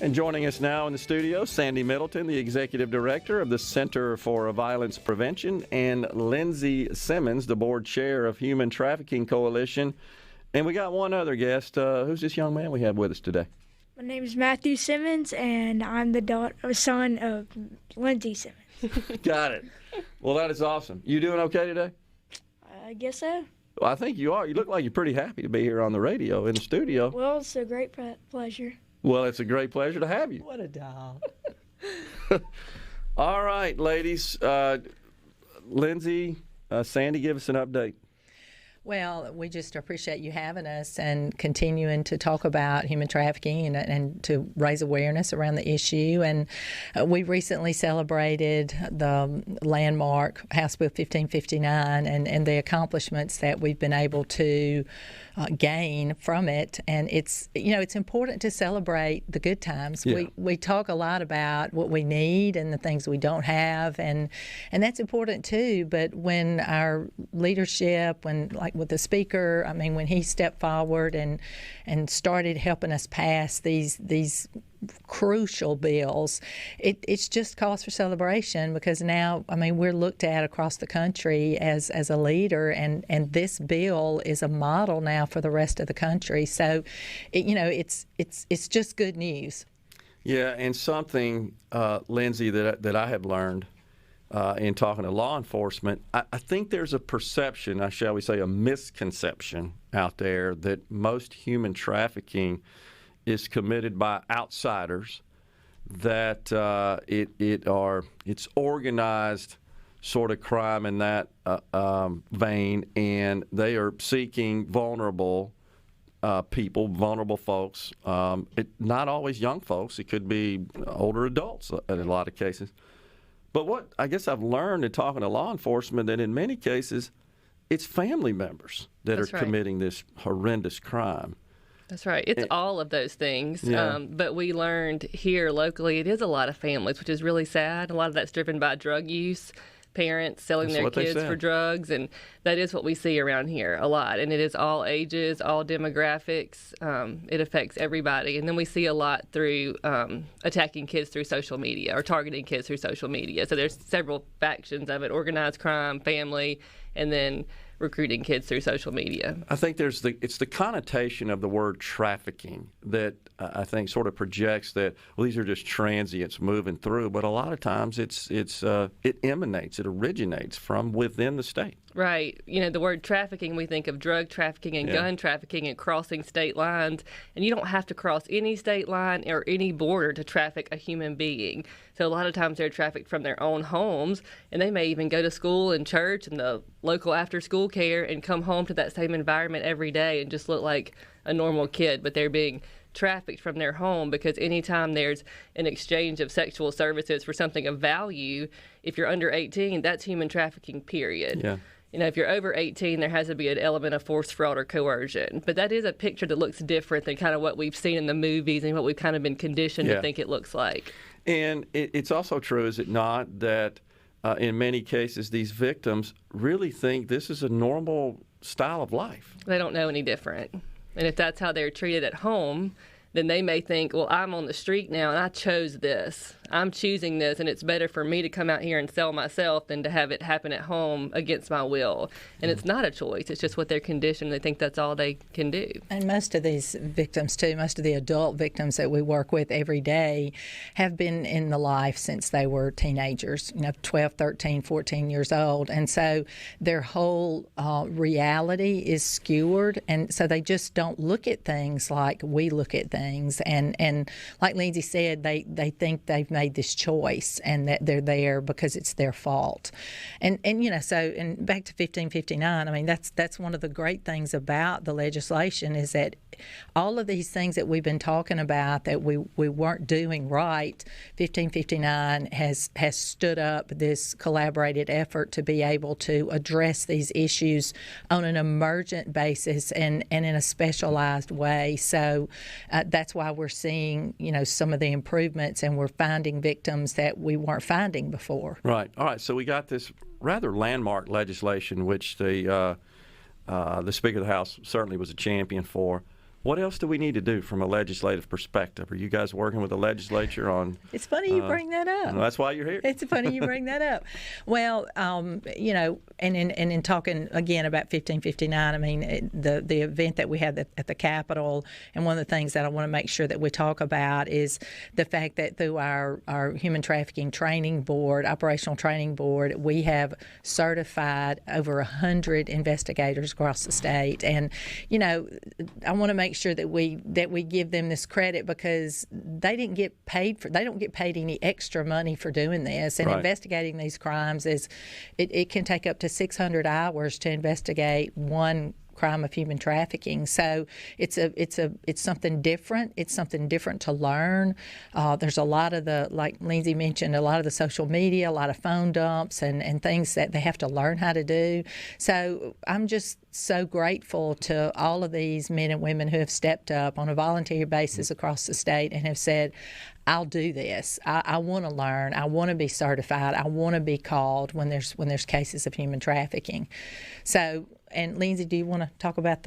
And joining us now in the studio, Sandy Middleton, the Executive Director of the Center for Violence Prevention, and Lindsey Simmons, the Board Chair of Human Trafficking Coalition. And we got one other guest. Who's this young man we have with us today? My name is Matthew Simmons, and I'm the son of Lindsey Simmons. Got it. Well, that is awesome. You doing okay today? I guess so. Well, I think you are. You look like you're pretty happy to be here on the radio in the studio. Well, it's a great pleasure. Well, it's a great pleasure to have you. What a doll. All right, ladies. Lindsey, Sandy, give us an update. Well, we just appreciate you having us and continuing to talk about human trafficking and to raise awareness around the issue. And we recently celebrated the landmark House Bill 1559 and the accomplishments that we've been able to gain from it. And it's important to celebrate the good times. Yeah. We talk a lot about what we need and the things we don't have, and that's important too. But when our leadership, like with the speaker, when he stepped forward and started helping us pass these crucial bills, it's just cause for celebration, because now we're looked at across the country as a leader, and this bill is a model now for the rest of the country. So it's just good news. Yeah, and something, Lindsey, that I have learned in talking to law enforcement, I think there's a perception, shall we say a misconception out there, that most human trafficking is committed by outsiders, that it's organized sort of crime in that vein, and they are seeking vulnerable people, vulnerable folks. Not always young folks. It could be older adults in a lot of cases. But what I guess I've learned in talking to law enforcement, that in many cases it's family members that That's are right. committing this horrendous crime. That's right. It's all of those things. Yeah. But we learned here locally it is a lot of families, which is really sad. A lot of that's driven by drug use, parents selling That's their what they kids said. for drugs, and that is what we see around here a lot. And it is all ages, all demographics. It affects everybody. And then we see a lot through attacking kids through social media or targeting kids through social media. So there's several factions of it: organized crime, family, and then recruiting kids through social media. I think it's the connotation of the word trafficking that I think sort of projects that, well, these are just transients moving through, but a lot of times it originates from within the state. Right. The word trafficking, we think of drug trafficking and gun trafficking and crossing state lines. And you don't have to cross any state line or any border to traffic a human being. So a lot of times they're trafficked from their own homes, and they may even go to school and church and the local after-school care and come home to that same environment every day and just look like a normal kid, but they're being trafficked from their home, because anytime there's an exchange of sexual services for something of value, if you're under 18, that's human trafficking, period. Yeah. If you're over 18, there has to be an element of force, fraud, or coercion. But that is a picture that looks different than kind of what we've seen in the movies and what we've kind of been conditioned to think it looks like. And it's also true, is it not, that in many cases these victims really think this is a normal style of life. They don't know any different. And if that's how they're treated at home, then they may think, well, I'm on the street now and I chose this. I'm choosing this, and it's better for me to come out here and sell myself than to have it happen at home against my will. And it's not a choice. It's just what they're conditioned. They think that's all they can do. And most of these victims, too, most of the adult victims that we work with every day have been in the life since they were teenagers, 12, 13, 14 years old. And so their whole reality is skewered. And so they just don't look at things like we look at things. And like Lindsey said, they think they've made this choice and that they're there because it's their fault. And so back to 1559, that's one of the great things about the legislation, is that all of these things that we've been talking about that we weren't doing right, 1559 has stood up this collaborated effort to be able to address these issues on an emergent basis and in a specialized way. So that's why we're seeing, some of the improvements, and we're finding victims that we weren't finding before. Right. All right. So we got this rather landmark legislation, which the Speaker of the House certainly was a champion for. What else do we need to do from a legislative perspective? Are you guys working with the legislature on? It's funny you bring that up. That's why you're here. It's funny you bring that up. Well, you know, and in talking again about 1559, I mean, the event that we had at the Capitol, and one of the things that I want to make sure that we talk about is the fact that through our Human Trafficking Training Board, Operational Training Board, we have certified over 100 investigators across the state. And, you know, I want to make sure that we give them this credit because they don't get paid any extra money for doing this. And right. Investigating these crimes it can take up to 600 hours to investigate one crime of human trafficking. So it's something different. It's something different to learn. There's a lot of like Lindsey mentioned, a lot of the social media, a lot of phone dumps and things that they have to learn how to do. So I'm just so grateful to all of these men and women who have stepped up on a volunteer basis across the state and have said, I'll do this. I want to learn. I want to be certified. I want to be called when there's cases of human trafficking. So, and Lindsey, do you want to talk about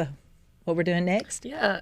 what we're doing next? Yeah,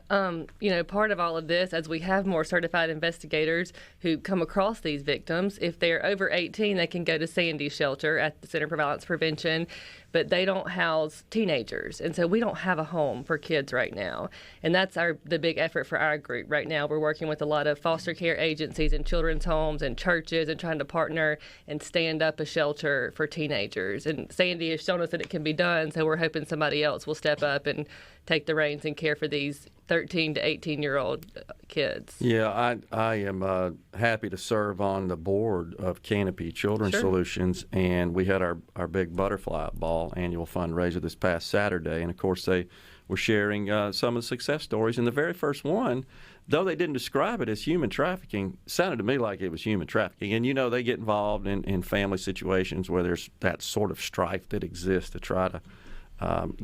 you know, part of all of this, as we have more certified investigators who come across these victims, if they're over 18, they can go to Sandy's shelter at the Center for Violence Prevention, but they don't house teenagers. And so we don't have a home for kids right now. And that's the big effort for our group right now. We're working with a lot of foster care agencies and children's homes and churches and trying to partner and stand up a shelter for teenagers. And Sandy has shown us that it can be done, so we're hoping somebody else will step up and take the reins and care for these 13 to 18-year-old kids. Yeah, I am happy to serve on the board of Canopy Children's Solutions, and we had our big Butterfly Ball annual fundraiser this past Saturday, and of course they were sharing some of the success stories. And the very first one, though they didn't describe it as human trafficking, sounded to me like it was human trafficking. And, you know, they get involved in family situations where there's that sort of strife that exists to try to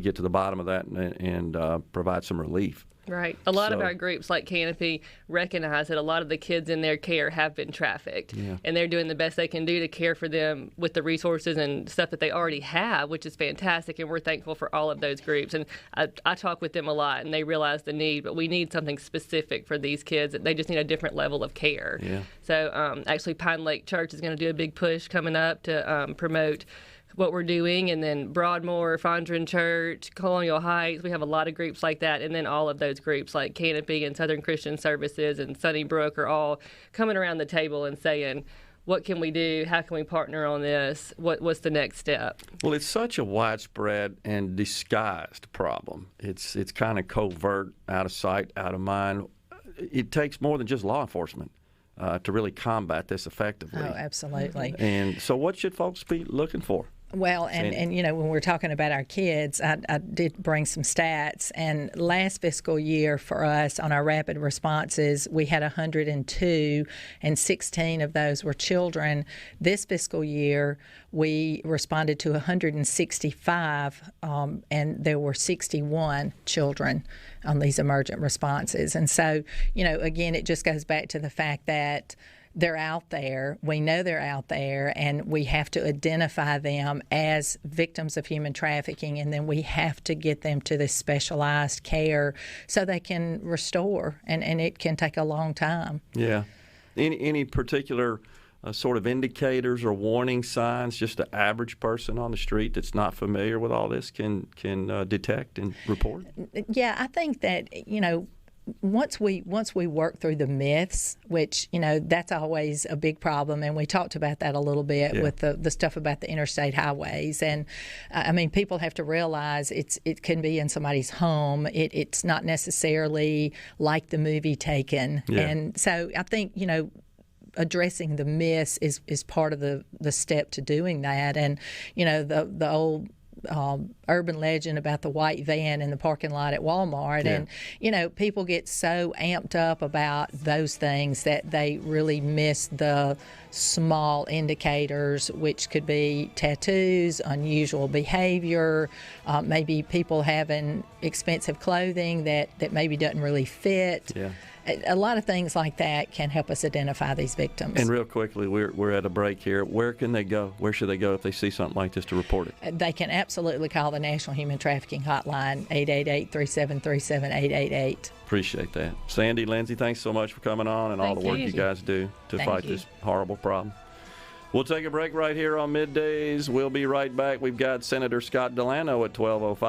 get to the bottom of that and provide some relief. Right. A lot of our groups like Canopy recognize that a lot of the kids in their care have been trafficked. Yeah. And they're doing the best they can do to care for them with the resources and stuff that they already have, which is fantastic. And we're thankful for all of those groups. And I talk with them a lot, and they realize the need, but we need something specific for these kids. They just need a different level of care. Yeah. So actually, Pine Lake Church is going to do a big push coming up to promote what we're doing, and then Broadmoor, Fondren Church, Colonial Heights, we have a lot of groups like that, and then all of those groups like Canopy and Southern Christian Services and Sunnybrook are all coming around the table and saying, what can we do? How can we partner on this? What's the next step? Well, it's such a widespread and disguised problem. It's kind of covert, out of sight, out of mind. It takes more than just law enforcement to really combat this effectively. Oh, absolutely. And so what should folks be looking for? Well, and you know, when we're talking about our kids, I did bring some stats. And last fiscal year for us on our rapid responses, we had 102, and 16 of those were children. This fiscal year, we responded to 165, and there were 61 children on these emergent responses. And so, you know, again, it just goes back to the fact that they're out there. We know they're out there, and we have to identify them as victims of human trafficking, and then we have to get them to this specialized care so they can restore, and it can take a long time. Yeah. Any particular sort of indicators or warning signs just the average person on the street that's not familiar with all this can detect and report? Yeah, I think that, you know, once we work through the myths, which, you know, that's always a big problem, and we talked about that a little bit with the stuff about the interstate highways. And I mean, people have to realize it can be in somebody's home. It's not necessarily like the movie Taken. Yeah. And so I think, you know, addressing the myths is part of the step to doing that. And, you know, the old urban legend about the white van in the parking lot at Walmart. Yeah. And, you know, people get so amped up about those things that they really miss the small indicators, which could be tattoos, unusual behavior, maybe people having expensive clothing that maybe doesn't really fit. Yeah. a lot of things like that can help us identify these victims. And real quickly, we're at a break here. Where can they go? Where should they go if they see something like this to report it? They can absolutely call the National Human Trafficking Hotline, 888-373-7888. Appreciate that. Sandy, Lindsey, thanks so much for coming on and all the work you guys do to fight this horrible problem. We'll take a break right here on Middays. We'll be right back. We've got Senator Scott Delano at 12:05.